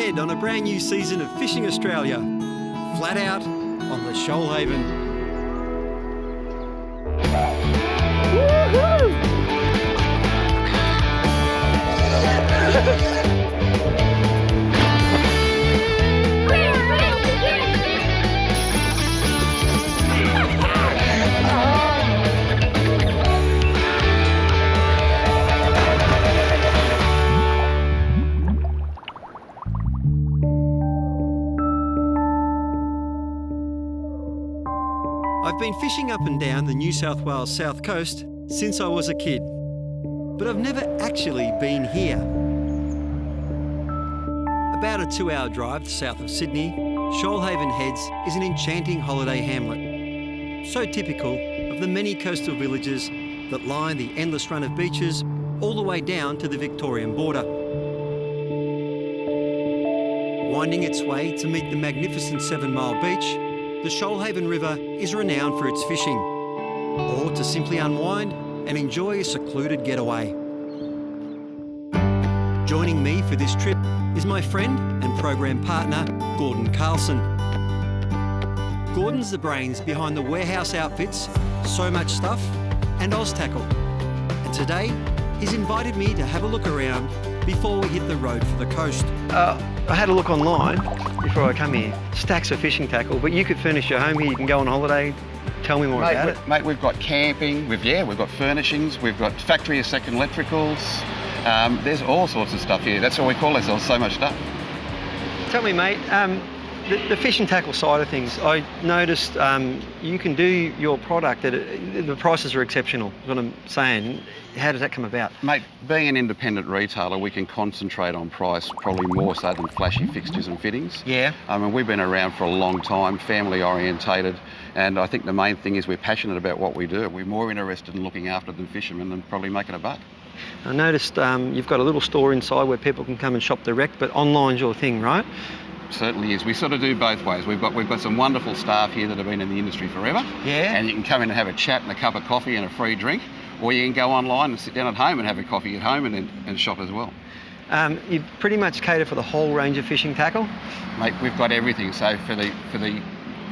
ahead on a brand new season of Fishing Australia. Flat out on the Shoalhaven. I've been fishing up and down the New South Wales south coast since I was a kid, but I've never actually been here. About a 2-hour drive south of Sydney, Shoalhaven Heads is an enchanting holiday hamlet, so typical of the many coastal villages that line the endless run of beaches all the way down to the Victorian border. Winding its way to meet the magnificent 7 Mile Beach, the Shoalhaven River is renowned for its fishing, or to simply unwind and enjoy a secluded getaway. Joining me for this trip is my friend and program partner, Gordon Carlson. Gordon's the brains behind the warehouse outfits, So Much Stuff and Oztackle. And today, he's invited me to have a look around before we hit the road for the coast. I had a look online before I come here. Stacks of fishing tackle, but you could furnish your home here. You can go on holiday. Tell me more about it. Mate, we've got camping, we've got furnishings, we've got factory second electricals. There's all sorts of stuff here. That's what we call ourselves, So Much Stuff. Tell me, mate, the fishing tackle side of things, I noticed you can do your product at the prices are exceptional, is what I'm saying. How does that come about? Mate, being an independent retailer, we can concentrate on price probably more so than flashy fixtures and fittings. Yeah. I mean, we've been around for a long time, family orientated, and I think the main thing is we're passionate about what we do. We're more interested in looking after the fishermen than probably making a buck. I noticed you've got a little store inside where people can come and shop direct, but online's your thing, right? Certainly is. We sort of do both ways. We've got some wonderful staff here that have been in the industry forever. Yeah. And you can come in and have a chat and a cup of coffee and a free drink, or you can go online and sit down at home and have a coffee at home and shop as well. You pretty much cater for the whole range of fishing tackle? Mate, we've got everything. So for the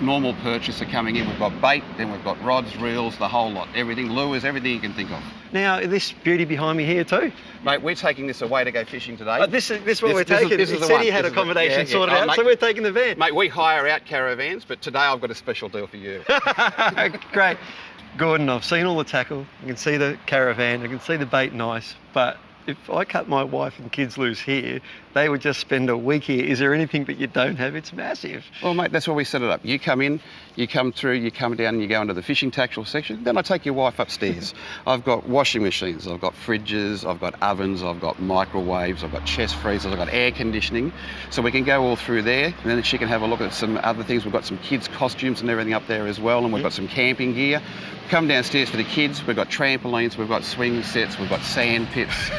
normal purchaser coming in, we've got bait, then we've got rods, reels, the whole lot, everything, lures, everything you can think of. Now, this beauty behind me here too? Mate, we're taking this away to go fishing today. This is what we're taking. He said he had accommodation sorted out, so we're taking the van. Mate, we hire out caravans, but today I've got a special deal for you. Great. Gordon, I've seen all the tackle. I can see the caravan, I can see the bait nice, but if I cut my wife and kids loose here, they would just spend a week here. Is there anything that you don't have? It's massive. Well, mate, that's why we set it up. You come in, you come through, you come down and you go into the fishing tackle section. Then I take your wife upstairs. I've got washing machines, I've got fridges, I've got ovens, I've got microwaves, I've got chest freezers, I've got air conditioning. So we can go all through there, and then she can have a look at some other things. We've got some kids' costumes and everything up there as well, and we've got some camping gear. Come downstairs for the kids. We've got trampolines, we've got swing sets, we've got sand pits.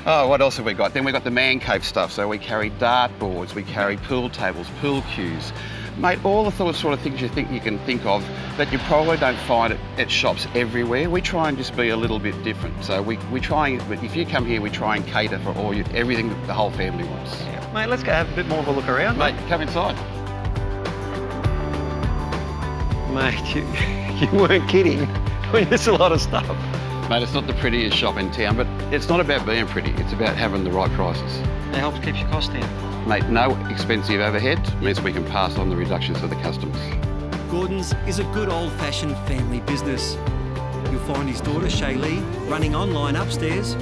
Oh, what else have we got? Then we've got the man cave stuff. So we carry dartboards, we carry pool tables, pool cues. Mate, all the sort of things you think you can think of that you probably don't find at shops everywhere. We try and just be a little bit different. So we try, if you come here, we try and cater for everything that the whole family wants. Yeah. Mate, let's go have a bit more of a look around. Mate, come inside. Mate, you weren't kidding. I mean, there's a lot of stuff. Mate, it's not the prettiest shop in town, but it's not about being pretty. It's about having the right prices. It helps keep your costs down. Mate, no expensive overhead means we can pass on the reductions to the customers. Gordon's is a good old-fashioned family business. You'll find his daughter Shaylee running online upstairs,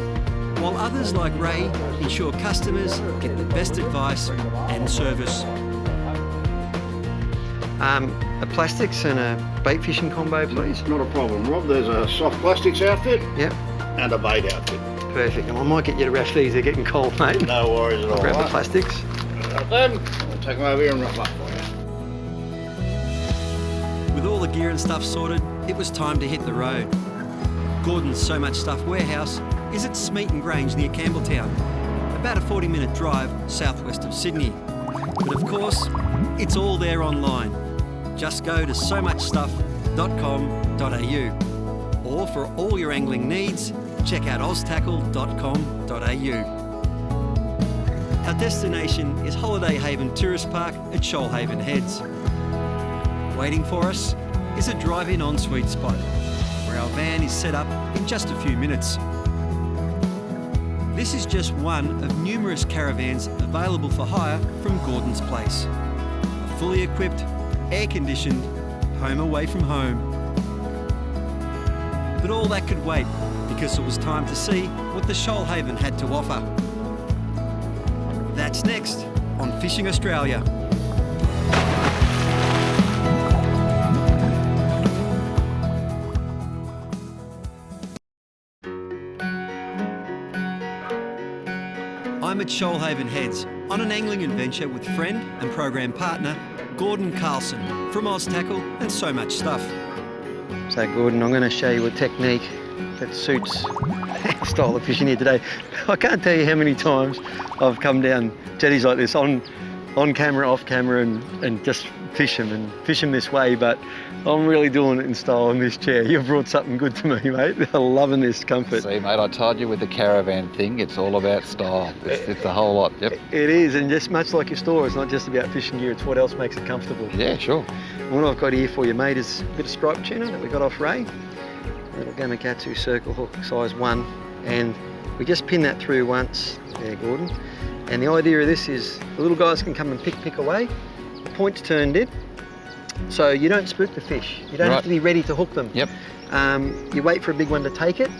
while others like Ray ensure customers get the best advice and service. A plastics and a bait fishing combo, please. Not a problem, Rob. There's a soft plastics outfit Yep. and a bait outfit. Perfect. And I might get you to wrap these. They're getting cold, mate. No worries at all. Grab the plastics. Then I'll take them over here and wrap them up for you. With all the gear and stuff sorted, it was time to hit the road. Gordon's So Much Stuff warehouse is at Smeaton Grange near Campbelltown, about a 40-minute drive southwest of Sydney. But of course, it's all there online. Just go to somuchstuff.com.au, or for all your angling needs, check out oztackle.com.au. Our destination is Holiday Haven Tourist Park at Shoalhaven Heads. Waiting for us is a drive-in ensuite spot where our van is set up in just a few minutes. This is just one of numerous caravans available for hire from Gordon's Place. A fully equipped, air-conditioned, home away from home. But all that could wait because it was time to see what the Shoalhaven had to offer. That's next on Fishing Australia. I'm at Shoalhaven Heads on an angling adventure with friend and program partner Gordon Carlson from Oz Tackle and So Much Stuff. So Gordon, I'm going to show you a technique that suits our style of fishing here today. I can't tell you how many times I've come down jetties like this on camera, off camera, and just fish them this way, but I'm really doing it in style in this chair. You've brought something good to me, mate. I'm loving this comfort. See, mate, I told you with the caravan thing, it's all about style. It's a whole lot, yep. It is, and just much like your store, it's not just about fishing gear, it's what else makes it comfortable. Yeah, sure. What I've got here for you, mate, is a bit of striped tuna that we got off Ray. A little Gamakatsu circle hook, size 1, and we just pin that through once there, Gordon. And the idea of this is the little guys can come and pick away. The point's turned in, so you don't spook the fish. You don't have to be ready to hook them. Yep. You wait for a big one to take it.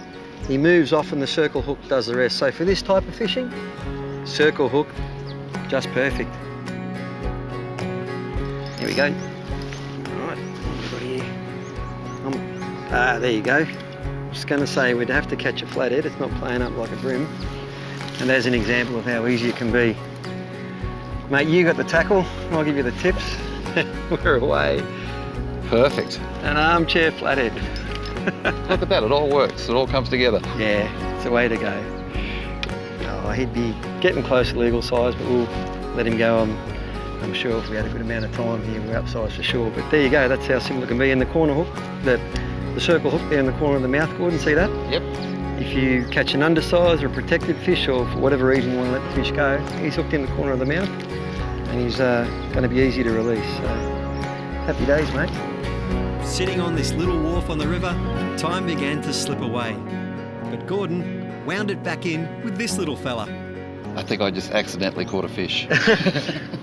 He moves off and the circle hook does the rest. So for this type of fishing, circle hook, just perfect. Here we go. All right, what have we got here? There you go. I'm just going to say we'd have to catch a flathead. It's not playing up like a bream. And there's an example of how easy it can be. Mate, you got the tackle, I'll give you the tips. We're away. Perfect. An armchair flathead. Look at that, it all works. It all comes together. Yeah, it's the way to go. Oh, he'd be getting close to legal size, but we'll let him go. I'm sure if we had a good amount of time here, we're upsized for sure. But there you go, that's how simple it can be. And the corner hook, the circle hook there in the corner of the mouth, Gordon, see that? Yep. If you catch an undersized or a protected fish, or for whatever reason you want to let the fish go, he's hooked in the corner of the mouth and he's going to be easy to release. So, happy days, mate. Sitting on this little wharf on the river, time began to slip away. But Gordon wound it back in with this little fella. I think I just accidentally caught a fish.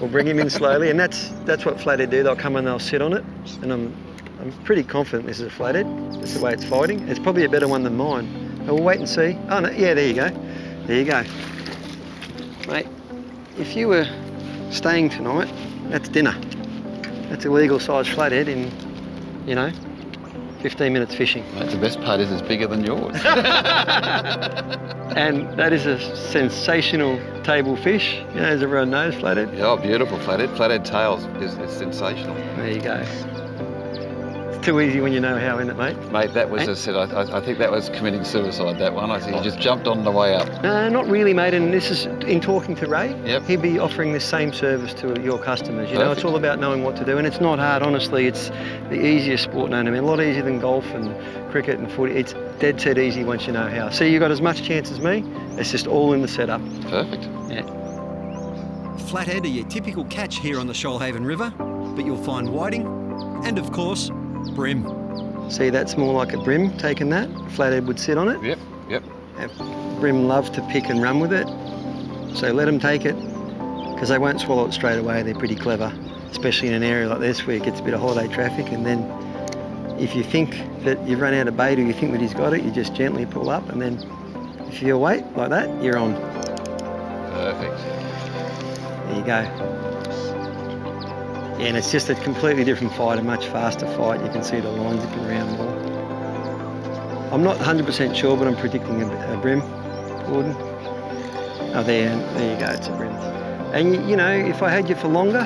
We'll bring him in slowly, and that's what flathead do. They'll come and they'll sit on it, and I'm pretty confident this is a flathead. That's the way it's fighting. It's probably a better one than mine. But we'll wait and see. Oh no, yeah, there you go. There you go. Mate, if you were staying tonight, that's dinner. That's a legal size flathead in, 15 minutes fishing. Mate, the best part is it's bigger than yours. And that is a sensational table fish, as everyone knows, flathead. Yeah, oh, beautiful flathead. Flathead tails is sensational. There you go. It's too easy when you know how, isn't it, mate? Mate, that was, as I said, I think that was committing suicide, that one. I think he just jumped on the way up. No, not really, mate. And this is, in talking to Ray, Yep. he'd be offering the same service to your customers. It's Perfect. all about knowing what to do. And it's not hard, honestly. It's the easiest sport known to me. A lot easier than golf and cricket and footy. It's dead set easy once you know how. So you've got as much chance as me. It's just all in the setup. Perfect. Yeah. Flathead are your typical catch here on the Shoalhaven River, but you'll find whiting and, of course, bream. See, that's more like a bream taking that. Flathead would sit on it. Yep. Bream love to pick and run with it. So let them take it, because they won't swallow it straight away. They're pretty clever, especially in an area like this where it gets a bit of holiday traffic. And then if you think that you've run out of bait or you think that he's got it, you just gently pull up, and then if you wait like that, you're on. Perfect. There you go. Yeah, and it's just a completely different fight, a much faster fight. You can see the line zipping around more. I'm not 100% sure, but I'm predicting a bream, Gordon. Oh, there you go, it's a bream. And if I had you for longer,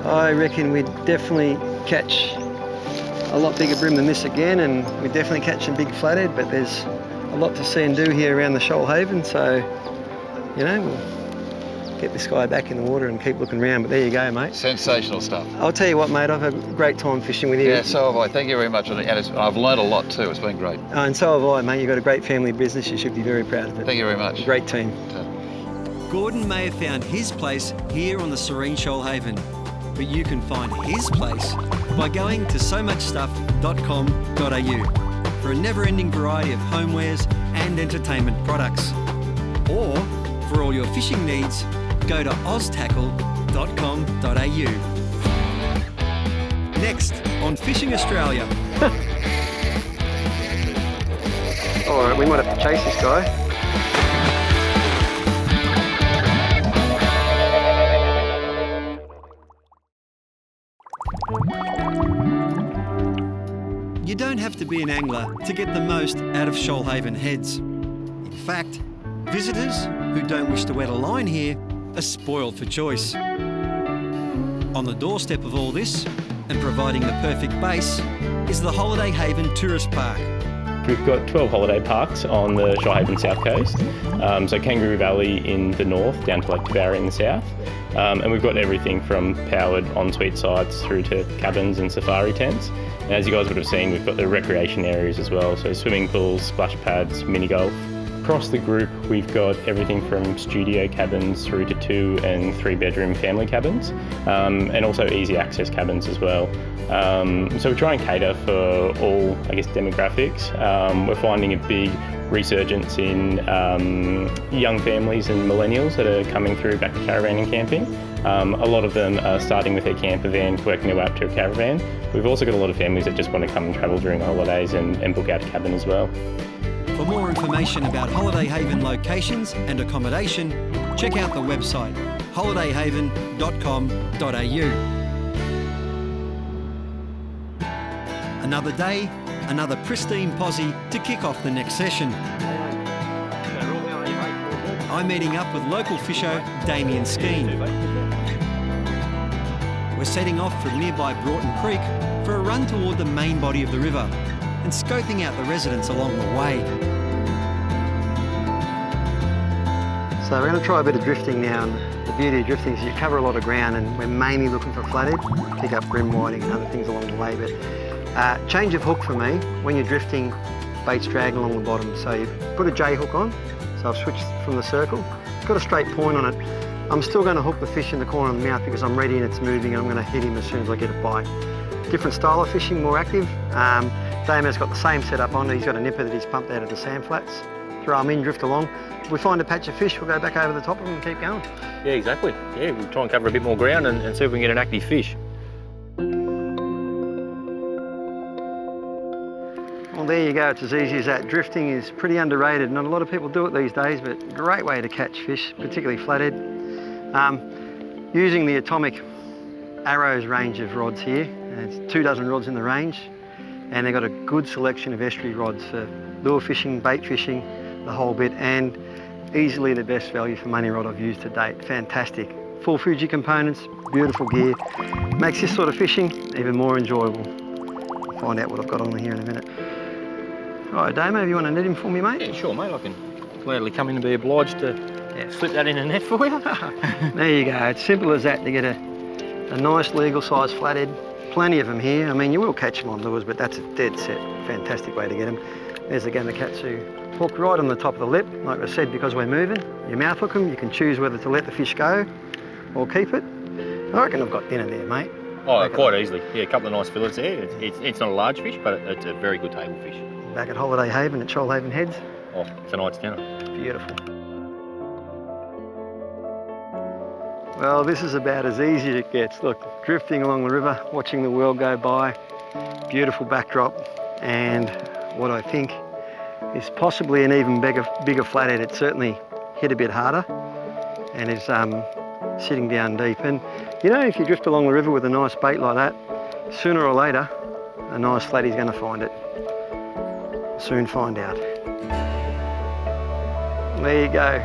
I reckon we'd definitely catch a lot bigger bream than this again, and we'd definitely catch a big flathead, but there's a lot to see and do here around the Shoalhaven, so, we'll get this guy back in the water and keep looking around. But there you go, mate. Sensational stuff. I'll tell you what, mate, I've had a great time fishing with you. Yeah, so have I. Thank you very much. And I've learned a lot too. It's been great. And so have I, mate. You've got a great family business. You should be very proud of it. Thank you very much. Great team. Gordon may have found his place here on the serene Shoalhaven, but you can find his place by going to somuchstuff.com.au for a never-ending variety of homewares and entertainment products. Or, for all your fishing needs, go to oztackle.com.au. Next on Fishing Australia. Alright, we might have to chase this guy. You don't have to be an angler to get the most out of Shoalhaven Heads. In fact, visitors who don't wish to wet a line here are spoiled for choice. On the doorstep of all this, and providing the perfect base, is the Holiday Haven Tourist Park. We've got 12 holiday parks on the Shoalhaven south coast, so Kangaroo Valley in the north down to Lake Tabara in the south, and we've got everything from powered ensuite sites through to cabins and safari tents. And as you guys would have seen, we've got the recreation areas as well, so swimming pools, splash pads, mini golf. Across the group, we've got everything from studio cabins through to 2 and 3 bedroom family cabins, and also easy access cabins as well. So we try and cater for all, demographics. We're finding a big resurgence in young families and millennials that are coming through back to caravan and camping. A lot of them are starting with their camper van, working their way up to a caravan. We've also got a lot of families that just want to come and travel during the holidays and book out a cabin as well. For more information about Holiday Haven locations and accommodation, check out the website holidayhaven.com.au. Another day, another pristine posse to kick off the next session. I'm meeting up with local fisher Damien Skeen. We're setting off from nearby Broughton Creek for a run toward the main body of the river and scoping out the residents along the way. So we're going to try a bit of drifting now, and the beauty of drifting is you cover a lot of ground, and we're mainly looking for flathead, pick up grim whiting and other things along the way. But change of hook for me, when you're drifting, bait's dragging along the bottom. So you put a J hook on, so I've switched from the circle. It's got a straight point on it. I'm still going to hook the fish in the corner of the mouth because I'm ready and it's moving, and I'm going to hit him as soon as I get a bite. Different style of fishing, more active. Damien's got the same setup on. He's got a nipper that he's pumped out of the sand flats. Throw them in, drift along. If we find a patch of fish, we'll go back over the top of them and keep going. Yeah, exactly. Yeah, we'll try and cover a bit more ground and see if we can get an active fish. Well, there you go. It's as easy as that. Drifting is pretty underrated. Not a lot of people do it these days, but great way to catch fish, particularly flathead. Using the Atomic Arrows range of rods here. There's 24 rods in the range, and they've got a good selection of estuary rods for lure fishing, bait fishing, the whole bit, and easily the best value for money rod I've used to date. Fantastic. Full Fuji components, beautiful gear. Makes this sort of fishing even more enjoyable. I'll find out what I've got on here in a minute. All right, Damo, you want to net him for me, mate? Yeah, sure, mate. I can gladly come in and be obliged to slip that in a net for you. There you go. It's simple as that to get a nice legal size flathead. Plenty of them here. I mean, you will catch them on lures, but that's a dead set. Fantastic way to get them. There's the Gamakatsu hook right on the top of the lip. Like I said, because we're moving, you mouth hook them, you can choose whether to let the fish go or keep it. I reckon I've got dinner there, mate. Oh, quite easily. Yeah, a couple of nice fillets there. It's not a large fish, but it's a very good table fish. Back at Holiday Haven at Shoalhaven Heads. Oh, tonight's dinner. Beautiful. Well, this is about as easy as it gets. Look, drifting along the river, watching the world go by, beautiful backdrop, and what I think is possibly an even bigger flathead. It certainly hit a bit harder and is sitting down deep. And you know, if you drift along the river with a nice bait like that, sooner or later, a nice flathead's going to find it. Soon find out. There you go.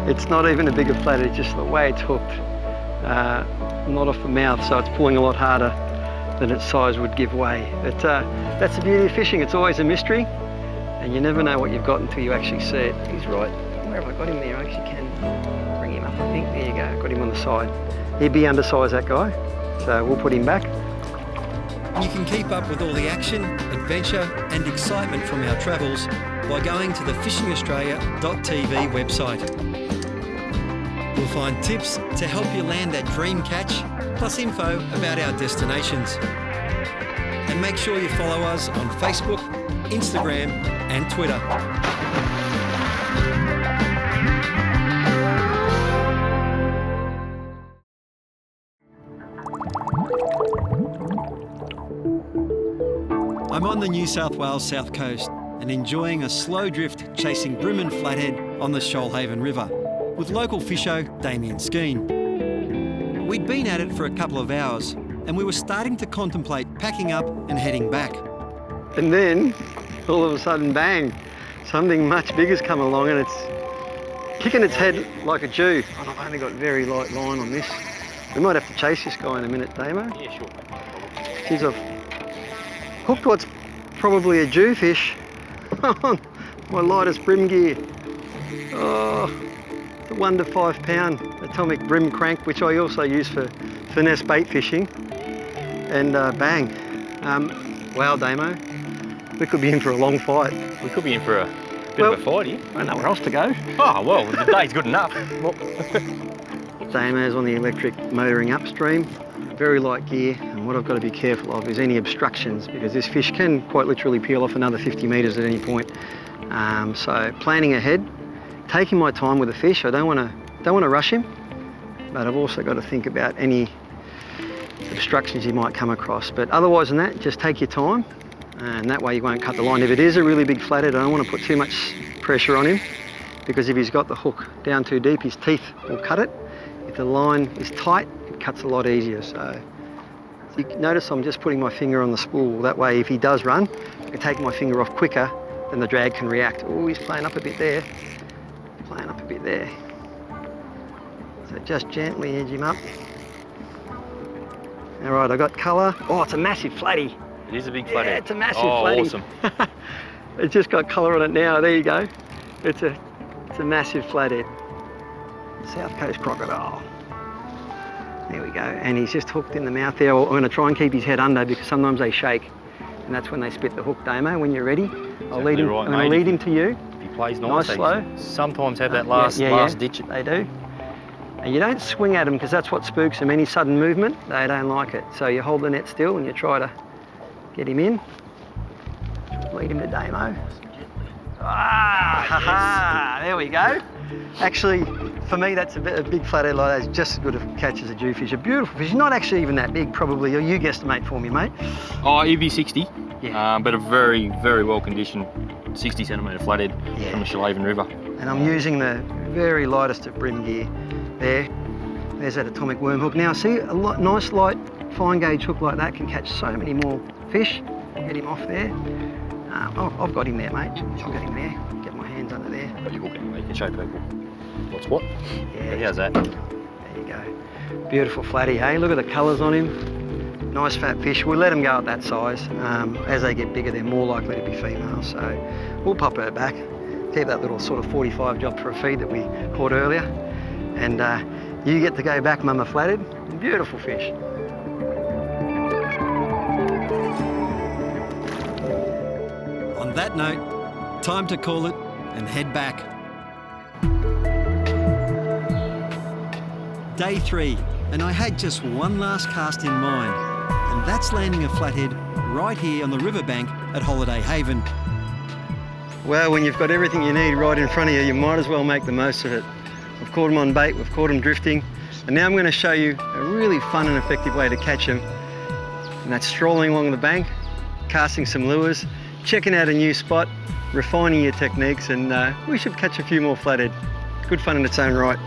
It's not even a bigger flathead, just the way it's hooked. Not off the mouth, so it's pulling a lot harder than its size would give way. But that's the beauty of fishing. It's always a mystery, and you never know what you've got until you actually see it. He's right. Where have I got him there? I actually can bring him up, I think. There you go. Got him on the side. He'd be undersized, that guy. So we'll put him back. You can keep up with all the action, adventure and excitement from our travels by going to the fishingaustralia.tv website. You'll find tips to help you land that dream catch, plus info about our destinations. And make sure you follow us on Facebook, Instagram and Twitter. I'm on the New South Wales south coast and enjoying a slow drift chasing bream and flathead on the Shoalhaven River with local fisho Damien Skeen. We'd been at it for a couple of hours and we were starting to contemplate packing up and heading back. And then, all of a sudden, bang, something much bigger's come along and it's kicking its head like a Jew. And I've only got very light line on this. We might have to chase this guy in a minute, Damo. Yeah, sure. Geez, I've hooked what's probably a Jewfish on my lightest bream gear. Oh, it's a 1 to 5 pound atomic bream crank, which I also use for finesse bait fishing. And bang. Wow, Damo, we could be in for a long fight. We could be in for a bit of a fight here. I don't know where else to go. Oh, well, the day's good enough. Damo's on the electric motoring upstream, very light gear, and what I've got to be careful of is any obstructions because this fish can quite literally peel off another 50 metres at any point. So planning ahead, taking my time with the fish. I don't want to rush him, but I've also got to think about any obstructions you might come across. But otherwise than that, just take your time, and that way you won't cut the line. If it is a really big flathead, I don't want to put too much pressure on him because if he's got the hook down too deep, his teeth will cut it. If the line is tight, it cuts a lot easier. So you notice I'm just putting my finger on the spool. That way, if he does run, I can take my finger off quicker, then the drag can react. Oh, he's playing up a bit there. Playing up a bit there. So just gently edge him up. All right, I got colour. Oh, it's a massive flatty. It is a big flathead. Yeah, it's a massive oh, flatty. Awesome. It's just got colour on it now. There you go. It's a massive flathead. South Coast crocodile. There we go. And he's just hooked in the mouth there. I'm going to try and keep his head under because sometimes they shake. And that's when they spit the hook, Damo. When you're ready, I'm going to lead him to you. If he plays nice, slow. Sometimes have that last ditch. They do. And you don't swing at them because that's what spooks them. Any sudden movement, they don't like it. So you hold the net still and you try to get him in. Lead him to Damo. Ah, ha ha, there we go. Actually, for me, that's a big flathead like that is just as good a catch as a Jewfish. A beautiful fish, not actually even that big, probably. You guesstimate for me, mate. Oh, he'd be 60, yeah. But a very, very well-conditioned 60-centimetre flathead from the Shoalhaven River. And I'm using the very lightest of bream gear there. There's that atomic worm hook. Now, see, a nice, light, fine gauge hook like that can catch so many more fish. Get him off there. I've got him there, mate. I've got him there. Get my hands under there. Got your hook anyway, you can show people what's what. Yeah. How's that? There you go. Beautiful flatty, hey? Look at the colours on him. Nice fat fish. We'll let them go at that size. As they get bigger, they're more likely to be female. So we'll pop her back. Keep that little sort of 45 job for a feed that we caught earlier. And you get to go back, Mama Flathead. Beautiful fish. On that note, time to call it and head back. Day 3, and I had just one last cast in mind, and that's landing a flathead right here on the riverbank at Holiday Haven. Well, when you've got everything you need right in front of you, you might as well make the most of it. We've caught them on bait, we've caught them drifting, and now I'm going to show you a really fun and effective way to catch them. And that's strolling along the bank, casting some lures, checking out a new spot, refining your techniques, and we should catch a few more flathead. Good fun in its own right.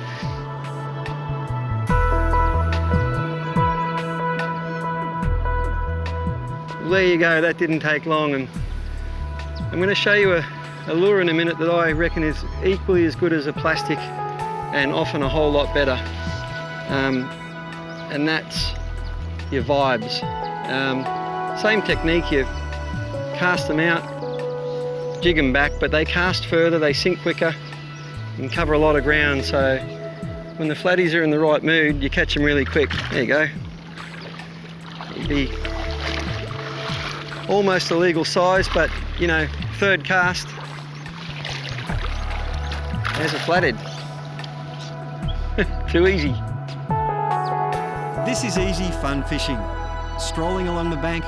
There you go, that didn't take long, and I'm going to show you a lure in a minute that I reckon is equally as good as a plastic and often a whole lot better, and that's your vibes. Same technique, you cast them out, jig them back, but they cast further, they sink quicker and cover a lot of ground, so when the flatties are in the right mood, you catch them really quick. There you go. It'd be almost a legal size, but you know, third cast, there's a flathead. Too easy. This is easy, fun fishing. Strolling along the bank,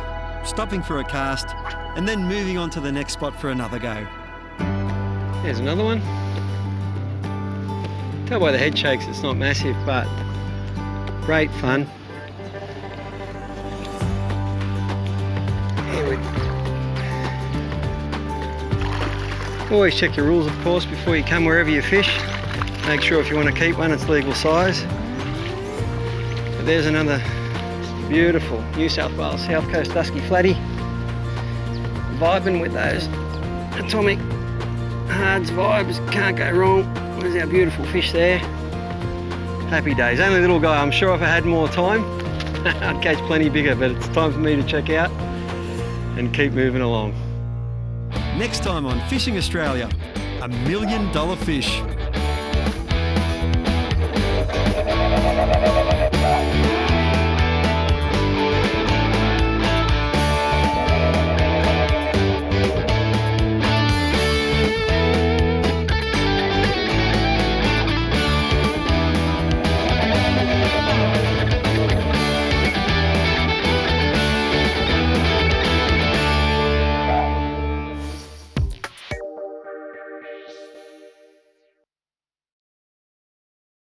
stopping for a cast, and then moving on to the next spot for another go. There's another one. Tell by the head shakes it's not massive, but great fun. Always check your rules, of course, before you come wherever you fish. Make sure if you want to keep one, it's legal size. But there's another beautiful New South Wales South Coast Dusky Flatty. Vibing with those atomic hards vibes, can't go wrong. There's our beautiful fish there. Happy days. Only a little guy. I'm sure if I had more time, I'd catch plenty bigger, but it's time for me to check out and keep moving along. Next time on Fishing Australia, $1 million fish.